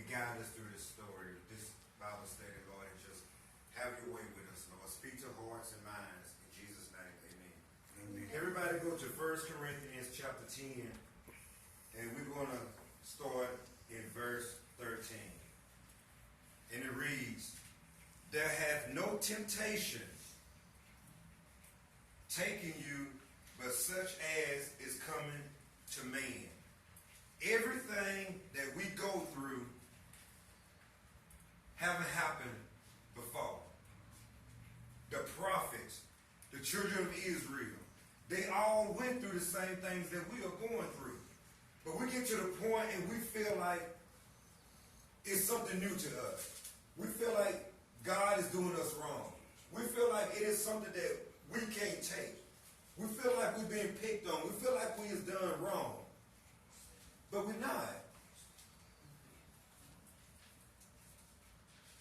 guide us through this story, this Bible study, Lord, and just have your way with us, Lord. Speak to hearts and minds. In Jesus' name, amen. Amen. Everybody go to 1 Corinthians chapter 10, and we're going to start in verse 13. And it reads, "There hath no temptation taken you but such as is coming to man. Everything that we go through haven't happened before. The prophets, the children of Israel, they all went through the same things that we are going through. But we get to the point and we feel like it's something new to us. We feel like God is doing us wrong. We feel like it is something that we can't take. We feel like we're being picked on. We feel like we is done wrong. But we're not.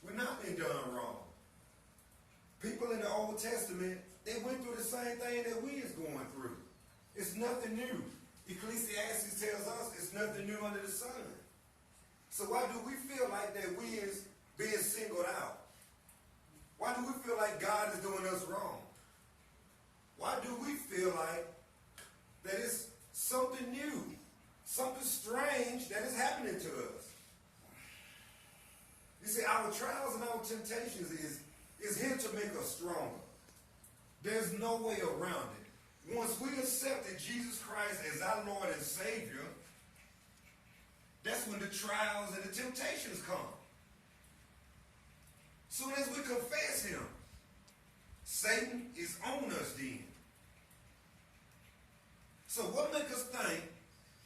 We're not being done wrong. People in the Old Testament, they went through the same thing that we is going through. It's nothing new. Ecclesiastes tells us it's nothing new under the sun. So why do we feel like that we is being singled out? Why do we feel like God is doing us wrong? Why do we feel like that it's something new, something strange that is happening to us? You see, our trials and our temptations is here to make us stronger. There's no way around it. Once we accepted Jesus Christ as our Lord and Savior, that's when the trials and the temptations come. Soon as we confess Him, Satan is on us then. So what makes us think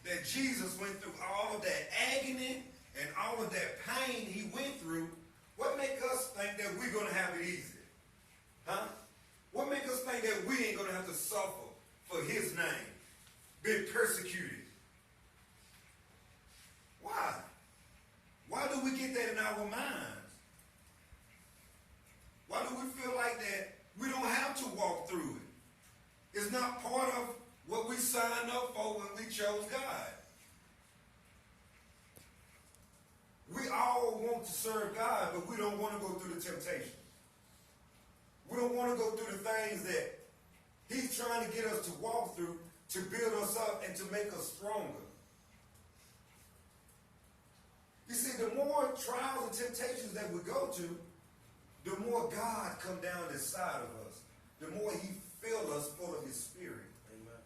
that Jesus went through all of that agony and all of that pain He went through? What makes us think that we're going to have it easy? Huh? What makes us think that we ain't going to have to suffer for His name, being persecuted? Why? Why do we get that in our minds? Why do we feel like that we don't have to walk through it? It's not part of what we signed up for when we chose God. We all want to serve God, but we don't want to go through the temptation. We don't want to go through the things that He's trying to get us to walk through to build us up and to make us stronger. You see, the more trials and temptations that we go to, the more God come down inside of us. The more He fills us full of His Spirit. Amen.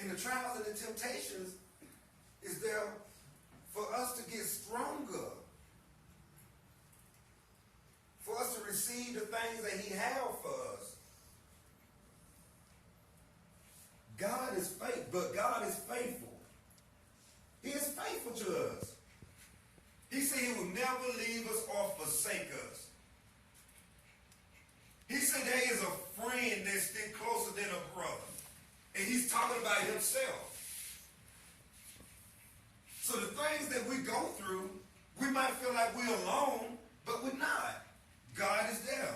And the trials and the temptations is there for us to get stronger. For us to receive the things that He has for us. God is faithful, but God is faithful. He is faithful to us. He said He will never leave us or forsake us. He said there is a friend that sticks closer than a brother. And He's talking about Himself. So the things that we go through, we might feel like we're alone, but we're not. God is there.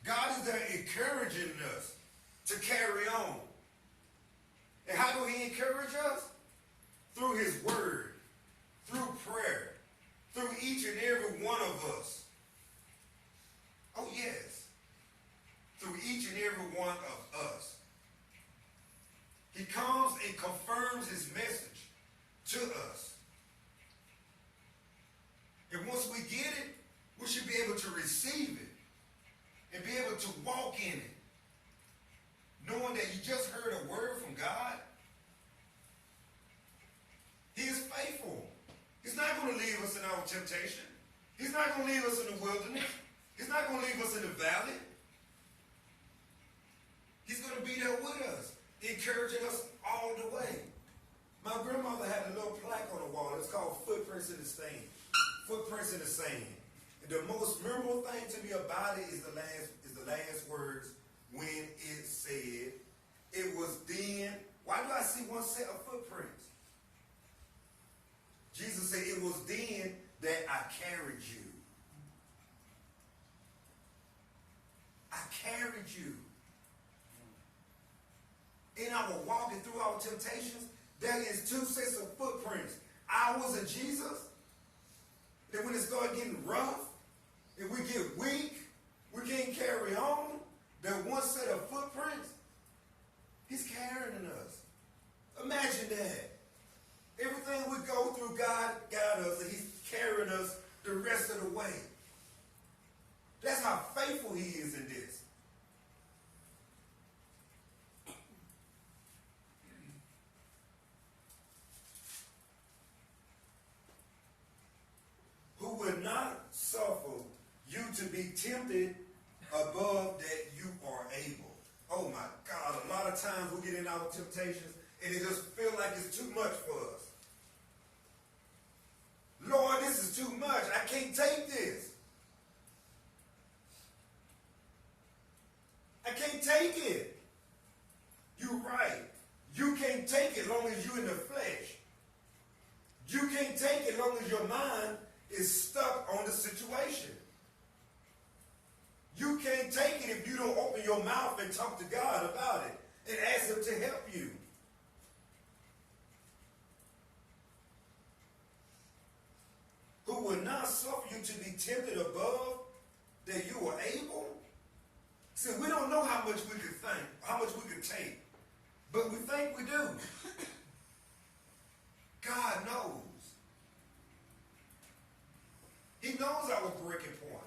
God is there encouraging us to carry on. And how do He encourage us? Through His Word, through prayer, through each and every one of us. Oh yes, through each and every one of us. He comes and confirms His message to us. And once we get it, we should be able to receive it and be able to walk in it. Knowing that you just heard a word from God. He is faithful. He's not going to leave us in our temptation. He's not going to leave us in the wilderness. He's not going to leave us in the valley. He's going to be there with us, encouraging us all the way. My grandmother had a little plaque on the wall. It's called Footprints in the Sand. Footprints in the Sand. And the most memorable thing to me about it is the last words when it said, it was then. Why do I see one set of footprints? Jesus said, it was then that I carried you. I carried you. In our walking through our temptations, there is two sets of footprints hours of Jesus, that when it starts getting rough, and we get weak, we can't carry on, that one set of footprints, he's carrying us. Imagine that. Everything we go through, God got us, and he's carrying us the rest of the way. That's how faithful he is in this. Who will not suffer you to be tempted above that you are able. Oh my God, a lot of times we get in our temptations and it just feels like it's too much for us. Lord, this is too much. I can't take this. I can't take it. You're right. You can't take it long as you're in the flesh. You can't take it long as your mind is stuck on the situation. You can't take it if you don't open your mouth and talk to God about it and ask him to help you. Who will not suffer you to be tempted above that you are able? See, we don't know how much we could think, how much we could take, but we think we do. God knows. He knows our breaking point.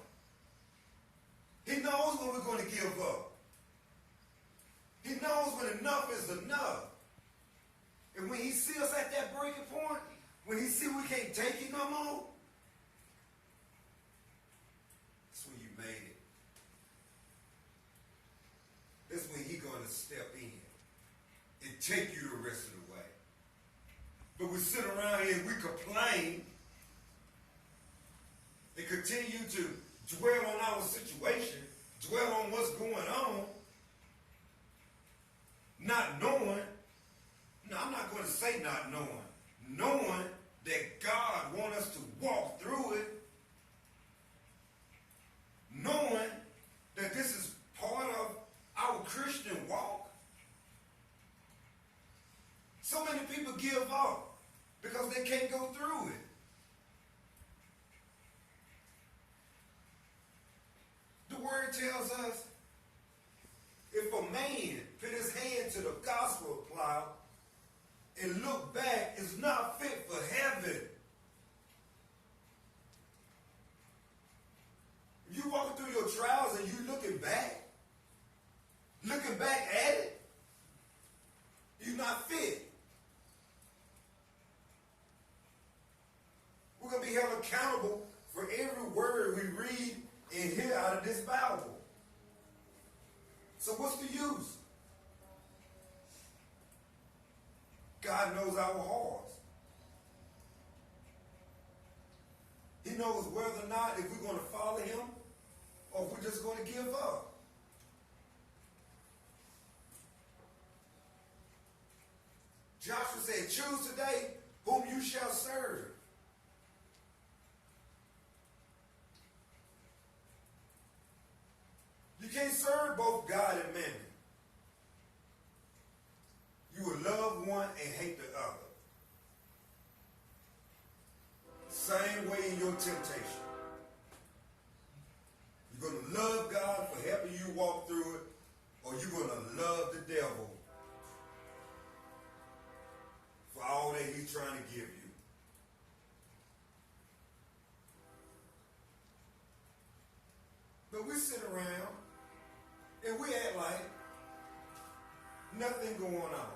He knows when we're going to give up. He knows when enough is enough. And when he sees us at that breaking point, when he sees we can't take it no more, that's when you made it. That's when he's going to step in and take you the rest of the way. But we sit around here and we complain and continue to dwell on our situation, dwell on what's going on, not knowing, no, I'm not going to say not knowing that God wants us to walk through it, knowing that this is part of our Christian walk. So many people give up because they can't go through it. The word tells us, if a man put his hand to the gospel plow and look back, is not fit for heaven. If you walking through your trials and you looking back at it, you're not fit. We're going to be held accountable for every word we read and hear out of this Bible. So what's the use? God knows our hearts. He knows whether or not if we're going to follow him or if we're just going to give up. Joshua said, choose today whom you shall serve. You can't serve both God and mammon. You will love one and hate the other. Same way in your temptation. You're going to love God for helping you walk through it, or you're going to love the devil for all that he's trying to give you. But we sit around and we act like nothing going on.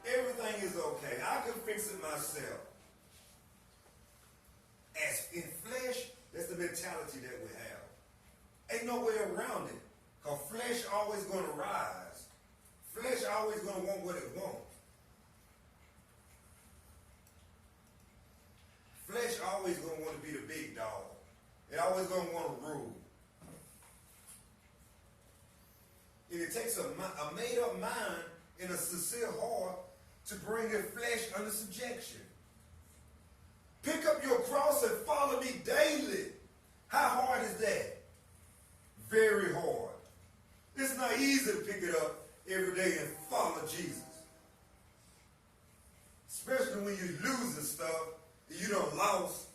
Everything is okay. I can fix it myself. As in flesh, that's the mentality that we have. Ain't no way around it. Because flesh always going to rise. Flesh always going to want what it wants. Flesh always going to want to be the big dog. It always going to want to rule. And it takes a made-up mind and a sincere heart to bring your flesh under subjection. Pick up your cross and follow me daily. How hard is that? Very hard. It's not easy to pick it up every day and follow Jesus. Especially when you're losing stuff You done lost.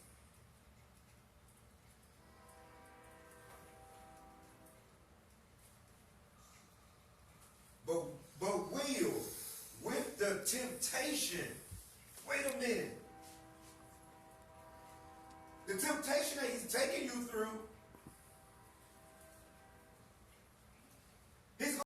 But will, with the temptation, wait a minute. The temptation that he's taking you through